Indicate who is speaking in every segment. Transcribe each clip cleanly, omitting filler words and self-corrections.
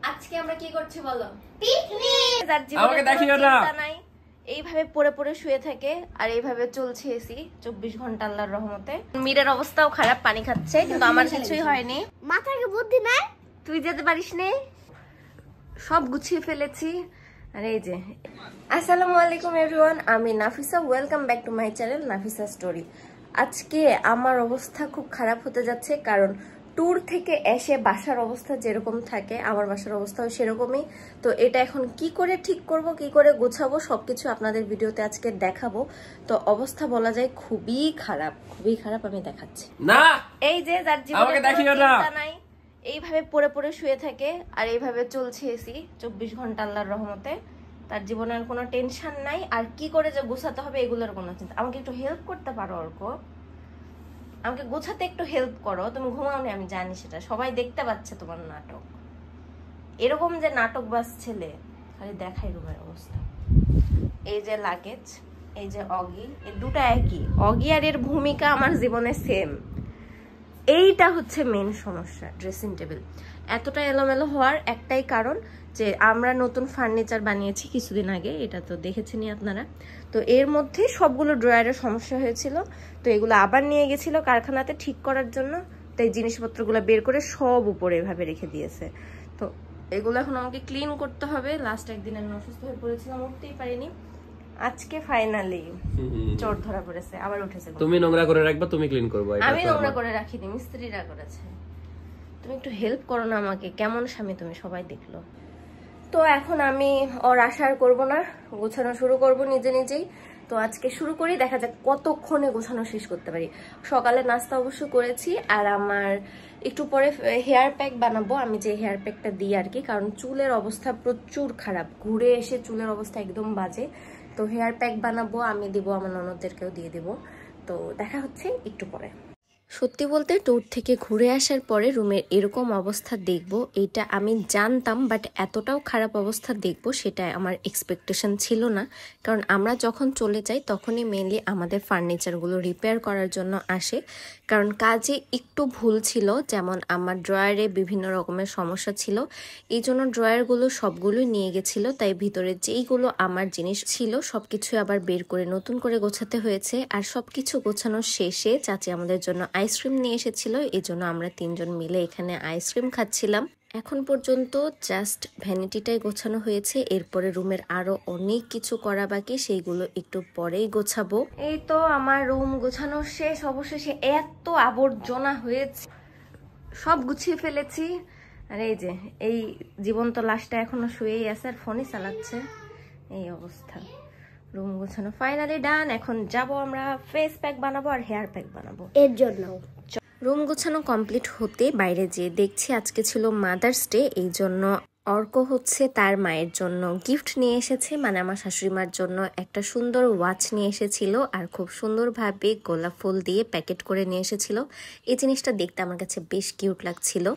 Speaker 1: আজকে আমরা কি করছি বলো?
Speaker 2: পিকনিক। আমাকে দেখিও না।
Speaker 1: এইভাবে পড়ে পড়ে শুয়ে থাকে আর এইভাবে চলছে এসি 24 ঘন্টা আল্লাহর রহমতে। মীরের অবস্থাও খারাপ, পানি খাচ্ছে, কিন্তু আমার কিছুই হয়নি।
Speaker 3: মাথায় বুদ্ধি নাই,
Speaker 1: তুই যেতে পারিস নি। সব গুছিয়ে ফেলেছি। আর এই যে, আসসালামু আলাইকুম এভরিওয়ান, আমি Nafisa. Welcome back to my channel Nafisa story. আজকে আমার অবস্থা খুব খারাপ হতে যাচ্ছে, কারণ ট্যুর থেকে এসে বাসার অবস্থা যেরকম থাকে আমার বাসার অবস্থাও সেরকমই। তো এটা এখন কি করে ঠিক করব, কি করে গোছাবো, সবকিছু আপনাদের ভিডিওতে আজকে দেখাবো। তো অবস্থা বলা যায় খুবই খারাপ, খুবই খারাপ। আমি দেখাচ্ছি
Speaker 2: না।
Speaker 1: এই যে যার জীবনে চিন্তা নাই, এইভাবে পড়ে পড়ে শুয়ে থাকে আর এইভাবে চলছে এসি 24 ঘন্টা আল্লাহর রহমতে। তার জীবনের কোনো টেনশন নাই, আর কি করে যে গোছাতে হবে এগুলোর কোনো চিন্তা। আমাকে একটু হেল্প করতে পারো অর্ক? আমাকে গোছাতে একটু হেল্প করো। তুমি ঘুমাও নি, আমি জানি সেটা, সবাই দেখতে পাচ্ছে তোমার নাটক। এরকম যে নাটক বাস ছেলে, খালি দেখাই রুমের অবস্থা। এই যে লাগেজ, এই যে অগি, এই দুটো একই। অগি আর এর ভূমিকা আমার জীবনে সেম। এইটা হচ্ছে মেন সমস্যা। ড্রেসিং টেবিল এতটা এলোমেলো হওয়ার একটাই কারণ যে আমরা নতুন ফার্নিচার বানিয়েছি কিছুদিন আগে, এটা তো দেখেছেনই আপনারা। তো এর মধ্যে সবগুলো ড্রয়ারের সমস্যা হয়েছিল, তো এগুলো আবার নিয়ে গেছিল কারখানাতে ঠিক করার জন্য। তো এই জিনিসপত্রগুলো বের করে সব উপরে এভাবে রেখে দিয়েছে। তো এগুলো এখন আমাকে ক্লিন করতে হবে। লাস্ট একদিন আমি অসুস্থ হয়ে পড়েছিলাম, উঠতেই পারিনি। আজকে ফাইনালি চোট ধরা পড়েছে, আবার উঠেছে।
Speaker 2: তুমি নোংরা করে রাখবা, তুমি ক্লিন করবে।
Speaker 1: আমি নোংরা করে রাখিনি, মিস্ত্রিরা করেছে। তুমি একটু হেল্প করো না আমাকে। কেমন স্বামী তুমি, সবাই দেখলো। তো এখন আমি ওর আশা করবো না, গোছানো শুরু করব নিজে নিজেই। তো আজকে শুরু করি, দেখা যাক কতক্ষণে গোছানো শেষ করতে পারি। সকালে নাস্তা অবশ্য করেছি, আর আমার একটু পরে হেয়ার প্যাক বানাবো। আমি যে হেয়ার প্যাকটা দিই আর কি, কারণ চুলের অবস্থা প্রচুর খারাপ, ঘুরে এসে চুলের অবস্থা একদম বাজে। তো হেয়ার প্যাক বানাবো, আমি দিব, আমার ননদদেরকেও দিয়ে দিব। তো দেখা হচ্ছে একটু পরে। সত্যি বলতে ট্যুর থেকে ঘুরে আসার পরে রুমের এরকম অবস্থা দেখব এটা আমি জানতাম, বাট এতটাও খারাপ অবস্থা দেখব সেটা আমার এক্সপেকটেশন ছিল না। কারণ আমরা যখন চলে যাই তখনই মেনলি আমাদের ফার্নিচারগুলো রিপেয়ার করার জন্য আসে। কারণ কাজে একটু ভুল ছিল, যেমন আমার ড্রয়ারে বিভিন্ন রকমের সমস্যা ছিল, এই জন্য ড্রয়ারগুলো সবগুলোই নিয়ে গেছিল। তাই ভিতরে যেইগুলো আমার জিনিস ছিল সবকিছু আবার বের করে নতুন করে গোছাতে হয়েছে। আর সবকিছু গোছানোর শেষে চাচি আমাদের জন্য আইসক্রিম নিয়ে এসেছিল, এই জন্য আমরা তিনজন মিলে এখানে আইসক্রিম খাচ্ছিলাম। এখন পর্যন্ত জাস্ট ভ্যানিটিটাই গোছানো হয়েছে, এরপরে রুমের আরো অনেক কিছু করা বাকি, সেইগুলো একটু পরেই গোছাবো। এই তো আমার রুম গোছানো শেষ অবশেষে। এত আবর্জনা হয়েছে, সব গুছিয়ে ফেলেছি। আর এই যে এই জীবন্ত লাশটা এখনো শুয়েই আছে আর ফোনই চালাচ্ছে, এই অবস্থা। রুম গোছানো ফাইনালি ডান। এখন যাব আমরা ফেস প্যাক বানাবো আর হেয়ার প্যাক বানাবো।
Speaker 3: এর জন্য
Speaker 1: রুম গোছানো কমপ্লিট হতে বাইরে যেয়ে দেখছি আজকে ছিল মাদার্স ডে, এই জন্য অর্ক হচ্ছে তার মায়ের জন্য গিফট নিয়ে এসেছে। মানে আমার শাশুড়ি মার জন্য একটা সুন্দর ওয়াচ নিয়ে এসেছিল, আর খুব সুন্দরভাবে গোলাপ ফুল দিয়ে প্যাকেট করে নিয়ে এসেছিল। এই জিনিসটা দেখতে আমার কাছে বেশ কিউট লাগছিল।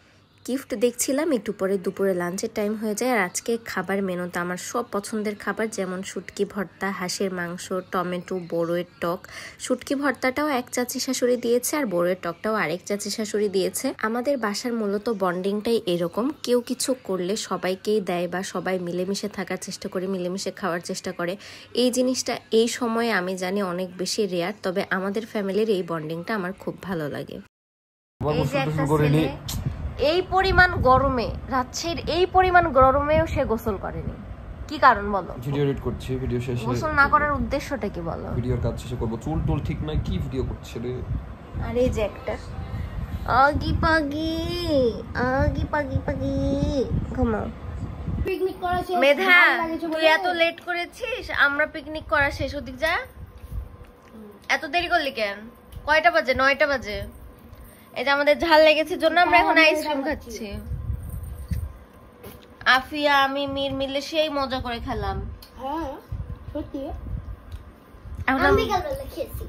Speaker 1: গিফট দেখছিলাম, একটু পরে দুপুরে লাঞ্চের টাইম হয়ে যায়। আর আজকে খাবার মেনুতে আমার সব পছন্দের খাবার, যেমন শুটকি ভর্তা, হাঁসের মাংস, টমেটো, বড়ইয়ের টক। শুটকি ভর্তাটাও এক চাচি শাশুড়ি দিয়েছে, আর বড়ইয়ের টকটাও আরেক চাচি শাশুড়ি দিয়েছে। আমাদের বাসার মূলত বন্ডিংটাই এরকম, কেউ কিছু করলে সবাইকেই দেয় বা সবাই মিলেমিশে থাকার চেষ্টা করে, মিলেমিশে খাওয়ার চেষ্টা করে। এই জিনিসটা এই সময়ে আমি জানি অনেক বেশি রেয়ার, তবে আমাদের ফ্যামিলির এই বন্ডিংটা আমার খুব ভালো লাগে। এই যে একটা ছেলে এই পরিমাণ গরমে, রাজশাহীর এই পরিমাণ গরমেও সে গোসল করেনি, কি কারণ বলো?
Speaker 2: ভিডিও এডিট করছি, ভিডিও শেষে
Speaker 1: গোসল না করার উদ্দেশ্যটা কি বলো?
Speaker 2: ভিডিওর কাজ শেষে করব। চুল টুল ঠিক নাই, কি ভিডিও করছে রে?
Speaker 1: আর এই যে একটা আগি পাগি, আগি পাগি পাগি, ঘুমাও।
Speaker 3: পিকনিক করা শেষ।
Speaker 1: মেধা, তুই এত লেট করেছিস, আমরা পিকনিক করা শেষ। ওদিক যা, এত দেরি করলি কেন? কয়টা বাজে? 9টা বাজে। এই যে আমাদের ঝাল লেগেছে জন্য আমরা এখন আইসক্রিম খাচ্ছি। আফিয়া, আমি, মির মিলে সেই মজা করে খেলাম।
Speaker 3: হ্যাঁ সত্যি,
Speaker 1: এখন
Speaker 3: আমি কালকে খেয়েছি।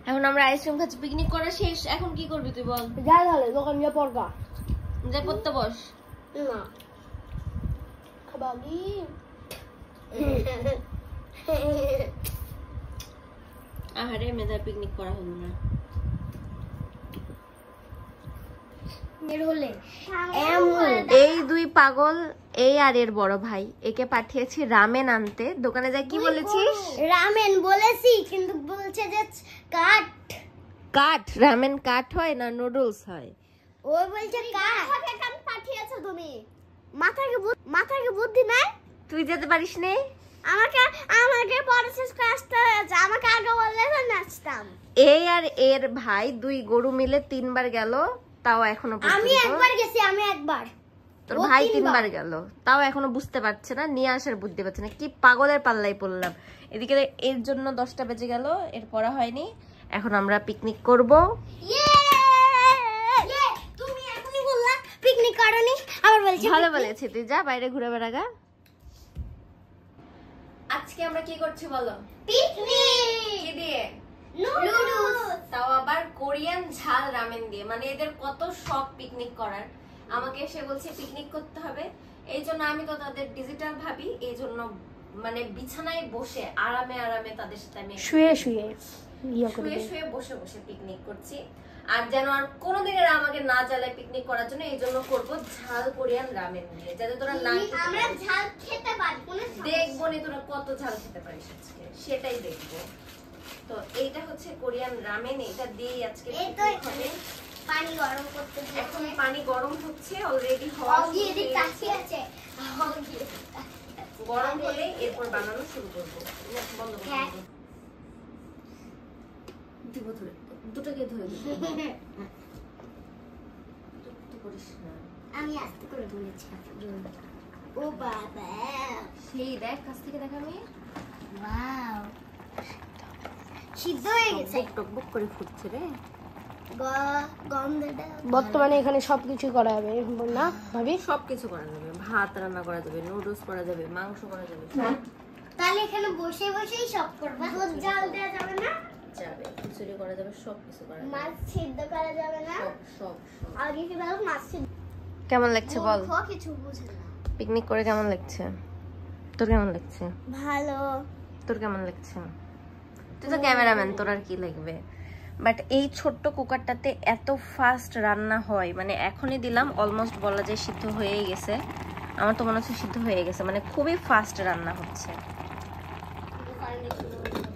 Speaker 1: এখন আমরা আইসক্রিম খাচ্ছি, পিকনিক করা শেষ। এখন কি করবি তুই বল?
Speaker 3: যা তাহলে দোকান যা পড়বা,
Speaker 1: যা পড়তে বস।
Speaker 3: না খাবাগি।
Speaker 1: আহারে মেধা, পিকনিক করা হলো না।
Speaker 3: এই 2
Speaker 1: পাগল এই আর এর বড় ভাই, একে পাঠিয়েছি রামেন আনতে। দোকানে যাই কি বলেছিস?
Speaker 3: রামেন বলেছি কিন্তু বলছে যে কাট।
Speaker 1: কাঠ? রামেন কাঠ হয় না নুডলস হয়?
Speaker 3: ও বলছে কাট। কেন পাঠিয়েছো তুমি? মাথায় বুদ্ধি নাই?
Speaker 1: তুই যেতে পারিস নে?
Speaker 3: আমাকে প্রসেস করতে হয়েছে, আমাকে আগে বললে না নাচতাম।
Speaker 1: এই আর এর ভাই দুই গরু মিলে 3 বার গেল, তাও এখনো
Speaker 3: আমি
Speaker 1: পর্যন্ত।
Speaker 3: একবার গেছি, আমি একবার।
Speaker 1: তোর ভাই 3 বার গেল, তাও এখনো বুঝতে পারছে না, নিয়ে আসার বুদ্ধি পাচ্ছে না। কি পাগলের পাল্লাই পড়লাম। এদিকে এর জন্য 10টা বেজে গেল, এর পড়া হয়নি। এখন আমরা পিকনিক করব।
Speaker 3: তুমি এখনই বললা পিকনিক করনি, আবার বলছি
Speaker 1: ভালো বলেছি, তুই যা বাইরে ঘুরে বেড়াগা। আজকে আমরা কি করছি বলো?
Speaker 3: পিকনিক।
Speaker 1: কি দিয়ে?
Speaker 3: নুডলস।
Speaker 1: তাও আবার কোরিয়ান ঝাল রামেন দিয়ে। মানে এদের কত শখ পিকনিক করার। আমাকে এসে বলছে পিকনিক করতে হবে, এই জন্য আমি তো তাদের ডিজিটাল ভাবি, এই জন্য মানে বিছানায় বসে আরামে আরামে তাদের সাথে আমি
Speaker 3: শুয়ে
Speaker 1: বসে বসে পিকনিক করছি। আর যেন আর কোনোদিনের আমাকে না জ্বালায় পিকনিক করার জন্য, এই জন্য করবো ঝাল কোরিয়ান রামেন দিয়ে, যাতে তোরা না
Speaker 3: আমরা ঝাল খেতে পারি।
Speaker 1: দেখবো নি তোরা কত ঝাল খেতে পারিস আজকে, সেটাই দেখবো। তো এইটা হচ্ছে কোরিয়ান রামেন, এটা দিয়েই আজকে
Speaker 3: এই তো
Speaker 1: হবে।
Speaker 3: পানি গরম করতে হবে।
Speaker 1: এখন পানি গরম হচ্ছে, অলরেডি হওয়া
Speaker 3: অগি এদিক তাকিয়ে আছে।
Speaker 1: গরম হলে এরপর বানানো শুরু করবো। বন্ধ করো,
Speaker 3: হ্যাঁ।
Speaker 1: দিব ধরে, দুটোকে ধরে দিব। তুই করিস না।
Speaker 3: আমি আস্তে করে বলেছি। ও বাবা,
Speaker 1: সেই দেখ, কাছ থেকে দেখ। আমি
Speaker 3: ওয়াও, সিদ্ধ হয়ে গেছে।
Speaker 1: টকবক করে ফুটছে রে।
Speaker 3: গন্ধটা
Speaker 4: বর্তমানে এখানে সবকিছু করা হবে না ভাবি?
Speaker 1: সবকিছু করা যাবে, ভাত রান্না করা যাবে, নুডলস করা যাবে, মাংস করা যাবে,
Speaker 3: তাহলে এখানে বসে বসেই সব করবা। দুধ জাল দেওয়া যাবে না?
Speaker 1: যাবে, খিচুড়ি করা যাবে, সবকিছু করা যাবে।
Speaker 3: মাছ সিদ্ধ করা যাবে না?
Speaker 1: সব
Speaker 3: আগে কি বলো মাছ সিদ্ধ?
Speaker 1: কেমন লাগছে বল?
Speaker 3: কিছু বুঝে না।
Speaker 1: পিকনিক করে কেমন লাগছে? তোর কেমন লাগছে?
Speaker 3: ভালো।
Speaker 1: তোর কেমন লাগছে? তুই তো ক্যামেরাম্যান, তোর আর কি লাগবে। বাট এই ছোট্ট কুকারটাতে এত ফাস্ট রান্না হয়, মানে এখনই দিলাম, অলমোস্ট বলা যায় সিদ্ধ হয়েই গেছে। আমার তো মনে হচ্ছে সিদ্ধ হয়ে গেছে, মানে খুবই ফাস্ট রান্না হচ্ছে।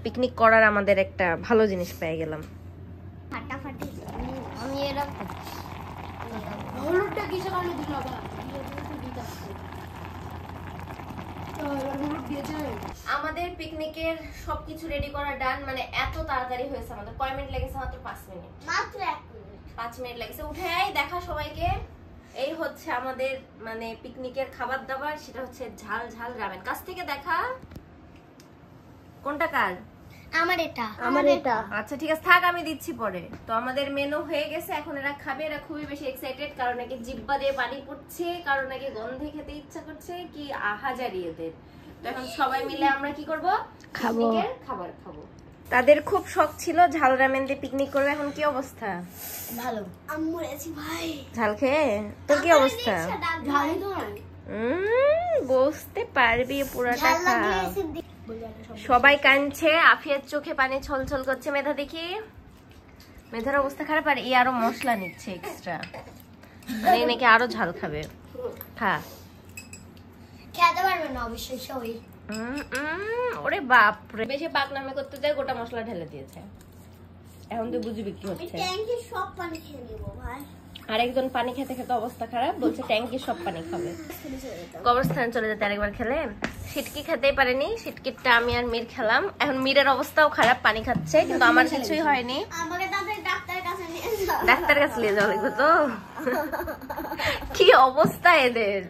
Speaker 1: পিকনিক করার আমাদের একটা ভালো জিনিস পেয়ে গেলাম।
Speaker 3: ফাটাফাটি। আমি এরকম হলুদটা কিসের কারণে দিল না?
Speaker 1: আমাদের পিকনিকের সবকিছু রেডি করা ডান, মানে এত তাড়াতাড়ি হয়েছে। আমাদের কয় মিনিট লেগেছে? মাত্র 5 মিনিট।
Speaker 3: মাত্র 1 মিনিট।
Speaker 1: 5 মিনিট লেগেছে। উঠেই দেখা সবাইকে, এই হচ্ছে আমাদের মানে পিকনিকের খাবার দাবার, সেটা হচ্ছে ঝাল ঝাল রামেন। কাছ থেকে দেখা। কোনটা কার?
Speaker 3: আমার এটা।
Speaker 1: আচ্ছা ঠিক আছে, থাক, আমি দিচ্ছি পরে। তো আমাদের মেনু হয়ে গেছে, এখন এরা খাবে। এরা খুবই বেশি এক্সাইটেড, কারণ নাকি জিহ্বা দিয়ে পানি পড়ছে, কারণ নাকি গন্ধে খেতে ইচ্ছা করছে, কি আহাজারি এদের। তো এখন সবাই মিলে আমরা কি করব? পিকনিকের খাবার খাবো। তাদের খুব শখ ছিল ঝাল রামেন দিয়ে পিকনিক করবে। এখন কি অবস্থা?
Speaker 3: ভালো। আমি মরেছি ভাই
Speaker 1: ঝাল খেয়ে। তোর কি অবস্থা?
Speaker 3: ঝালই তো নাই।
Speaker 1: বুঝতে পারবি পুরাটা খা। সবাই কাঁদছে, আফিয়ার চোখে পানি ছলছল করছে। মেধা দেখি, মেধার অবস্থা খারাপ। আর এই আরো মশলা নিচ্ছে এক্সট্রা, মানে নাকি আরো ঝাল খাবে। খা।
Speaker 3: খেতে পারবে না অবশ্যই সবাই।
Speaker 1: ওরে বাপরে, বেশি পাক নামে করতে যায়, গোটা মশলা ঢেলে দিয়েছে। এখন তুই বুঝবি কি হচ্ছে।
Speaker 3: ট্যাঙ্কির সব পানি খেয়ে নিব ভাই।
Speaker 1: আরেকজন পানি খেতে খেতে অবস্থা খারাপ, বলছে ট্যাঙ্কির সব পানি খাবে। কবরস্থানে চলে যেতে আরেকবার খেলে। সিটকি খেতেই পারেনি, সিটকিটা আমি আর মীর খেলাম। এখন মীরের অবস্থাও খারাপ, পানি খাচ্ছে, কিন্তু আমার কিছুই হয়নি।
Speaker 3: আমাকে তাদের ডাক্তারের কাছে নিয়ে যাও।
Speaker 1: ডাক্তারের কাছে নিয়ে যাওয়া লাগবে তো। কি অবস্থা এদের।